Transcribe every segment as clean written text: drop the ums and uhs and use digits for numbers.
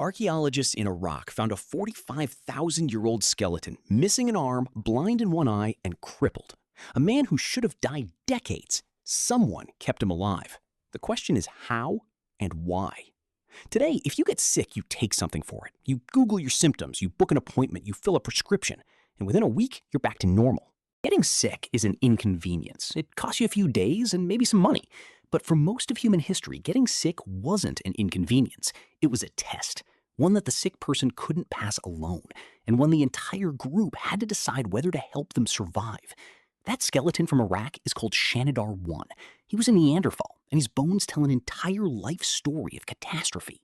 Archaeologists in Iraq found a 45,000-year-old skeleton, missing an arm, blind in one eye, and crippled. A man who should have died decades. Someone kept him alive. The question is how and why. Today, if you get sick, you take something for it. You Google your symptoms, you book an appointment, you fill a prescription, and within a week, you're back to normal. Getting sick is an inconvenience. It costs you a few days and maybe some money. But for most of human history, getting sick wasn't an inconvenience. It was a test, one that the sick person couldn't pass alone, and one the entire group had to decide whether to help them survive. That skeleton from Iraq is called Shanidar 1. He was a Neanderthal, and his bones tell an entire life story of catastrophe.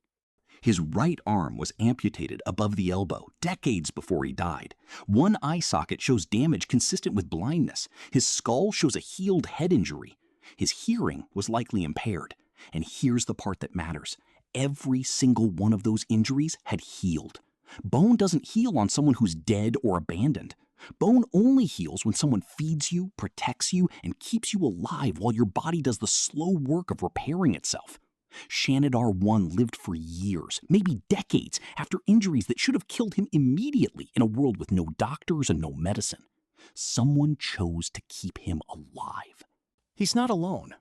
His right arm was amputated above the elbow decades before he died. One eye socket shows damage consistent with blindness. His skull shows a healed head injury. His hearing was likely impaired. And here's the part that matters. Every single one of those injuries had healed. Bone doesn't heal on someone who's dead or abandoned. Bone only heals when someone feeds you, protects you, and keeps you alive while your body does the slow work of repairing itself. Shanidar 1 lived for years, maybe decades, after injuries that should have killed him immediately in a world with no doctors and no medicine. Someone chose to keep him alive. He's not alone.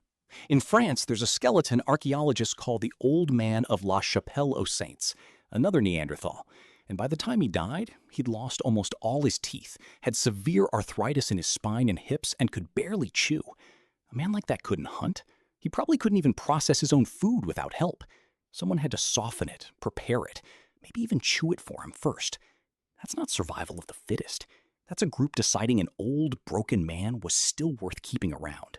In France, there's a skeleton archaeologists call the Old Man of La Chapelle aux Saints, another Neanderthal. And by the time he died, he'd lost almost all his teeth, had severe arthritis in his spine and hips, and could barely chew. A man like that couldn't hunt. He probably couldn't even process his own food without help. Someone had to soften it, prepare it, maybe even chew it for him first. That's not survival of the fittest. That's a group deciding an old, broken man was still worth keeping around.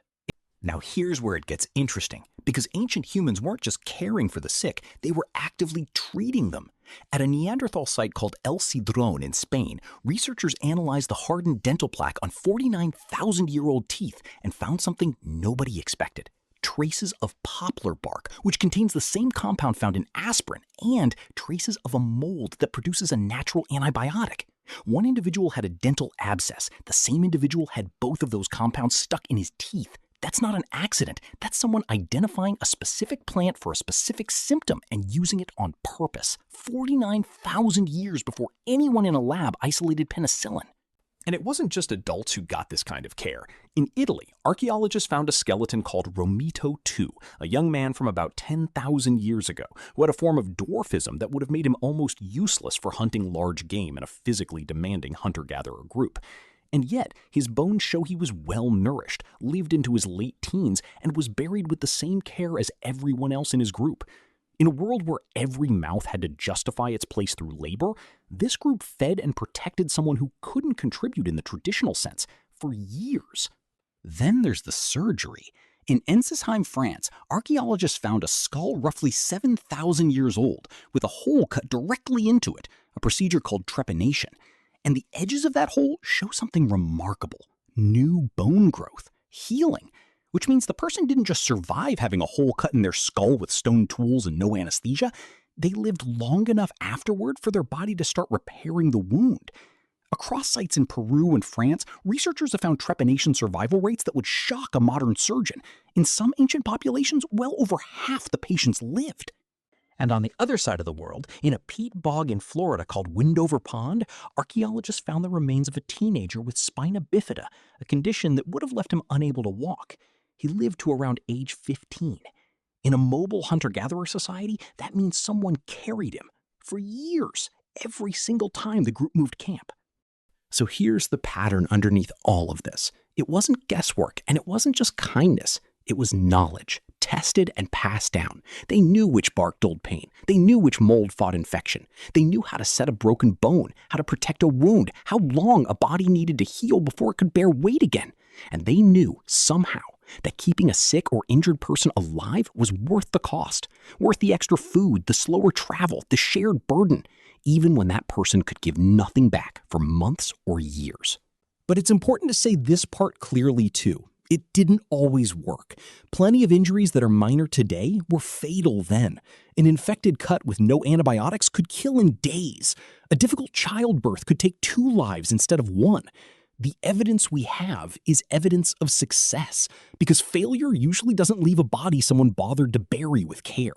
Now here's where it gets interesting, because ancient humans weren't just caring for the sick, they were actively treating them. At a Neanderthal site called El Cedrón in Spain, researchers analyzed the hardened dental plaque on 49,000-year-old teeth and found something nobody expected. Traces of poplar bark, which contains the same compound found in aspirin, and traces of a mold that produces a natural antibiotic. One individual had a dental abscess. The same individual had both of those compounds stuck in his teeth. That's not an accident. That's someone identifying a specific plant for a specific symptom and using it on purpose. 49,000 years before anyone in a lab isolated penicillin. And it wasn't just adults who got this kind of care. In Italy, archaeologists found a skeleton called Romito II, a young man from about 10,000 years ago, who had a form of dwarfism that would have made him almost useless for hunting large game in a physically demanding hunter-gatherer group. And yet, his bones show he was well-nourished, lived into his late teens, and was buried with the same care as everyone else in his group. In a world where every mouth had to justify its place through labor, this group fed and protected someone who couldn't contribute in the traditional sense for years. Then there's the surgery. In Ensisheim, France, archaeologists found a skull roughly 7,000 years old, with a hole cut directly into it, a procedure called trepanation. And the edges of that hole show something remarkable: new bone growth, healing, which means the person didn't just survive having a hole cut in their skull with stone tools and no anesthesia. They lived long enough afterward for their body to start repairing the wound. Across sites in Peru and France, researchers have found trepanation survival rates that would shock a modern surgeon. In some ancient populations, well over half the patients lived. And on the other side of the world, in a peat bog in Florida called Windover Pond, archaeologists found the remains of a teenager with spina bifida, a condition that would have left him unable to walk. He lived to around age 15. In a mobile hunter-gatherer society, that means someone carried him for years, every single time the group moved camp. So here's the pattern underneath all of this. It wasn't guesswork, and it wasn't just kindness. It was knowledge, tested and passed down. They knew which bark dulled pain. They knew which mold fought infection. They knew how to set a broken bone, how to protect a wound, how long a body needed to heal before it could bear weight again. And they knew, somehow, that keeping a sick or injured person alive was worth the cost, worth the extra food, the slower travel, the shared burden, even when that person could give nothing back for months or years. But it's important to say this part clearly too. It didn't always work. Plenty of injuries that are minor today were fatal then. An infected cut with no antibiotics could kill in days. A difficult childbirth could take 2 lives instead of 1. The evidence we have is evidence of success, because failure usually doesn't leave a body someone bothered to bury with care.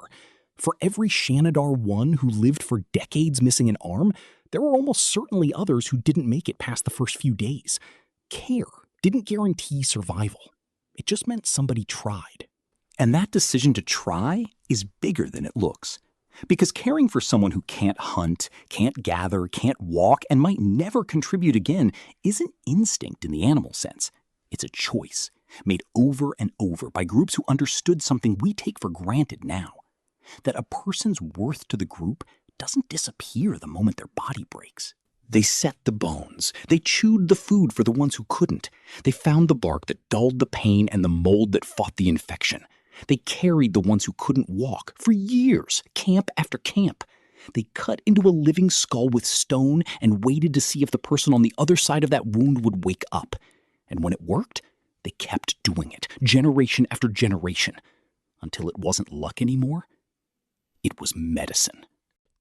For every Shanidar 1 who lived for decades missing an arm, there were almost certainly others who didn't make it past the first few days. Care didn't guarantee survival. It just meant somebody tried. And that decision to try is bigger than it looks. Because caring for someone who can't hunt, can't gather, can't walk, and might never contribute again isn't instinct in the animal sense. It's a choice, made over and over by groups who understood something we take for granted now. That a person's worth to the group doesn't disappear the moment their body breaks. They set the bones. They chewed the food for the ones who couldn't. They found the bark that dulled the pain and the mold that fought the infection. They carried the ones who couldn't walk for years, camp after camp. They cut into a living skull with stone and waited to see if the person on the other side of that wound would wake up. And when it worked, they kept doing it, generation after generation, until it wasn't luck anymore. It was medicine.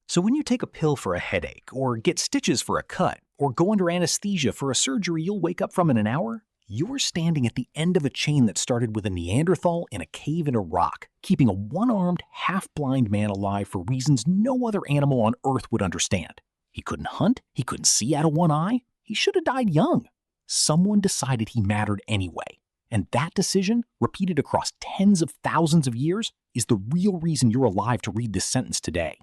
So when you take a pill for a headache, or get stitches for a cut, or go under anesthesia for a surgery you'll wake up from in an hour, you're standing at the end of a chain that started with a Neanderthal in a cave in Iraq, keeping a one-armed, half-blind man alive for reasons no other animal on Earth would understand. He couldn't hunt, he couldn't see out of one eye, he should have died young. Someone decided he mattered anyway. And that decision, repeated across tens of thousands of years, is the real reason you're alive to read this sentence today.